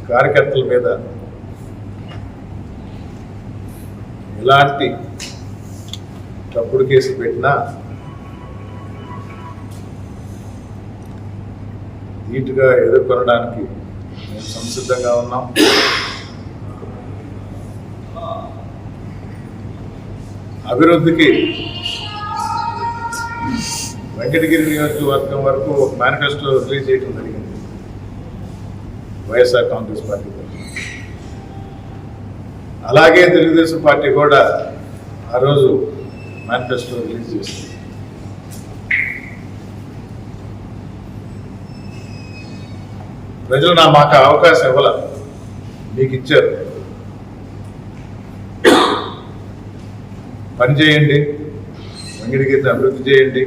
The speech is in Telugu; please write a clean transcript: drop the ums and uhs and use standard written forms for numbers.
కార్యకర్తల మీద ఎలాంటి తప్పుడు కేసులు పెట్టినా ధీటుగా ఎదుర్కొనడానికి మేము సంసిద్ధంగా ఉన్నాం. అభివృద్ధికి వెంకటగిరి నియోజకవర్గం వరకు ఒక మేనిఫెస్టో రిలీజ్ చేయడం జరిగింది వైఎస్ఆర్ కాంగ్రెస్ పార్టీ. అలాగే తెలుగుదేశం పార్టీ కూడా ఆ రోజు మేనిఫెస్టో రిలీజ్ చేస్తుంది. ప్రజలు మాకు అవకాశం ఇవ్వాల, మీకు ఇచ్చారు. పని చేయండి, వెంకటగిరిని అభివృద్ధి చేయండి,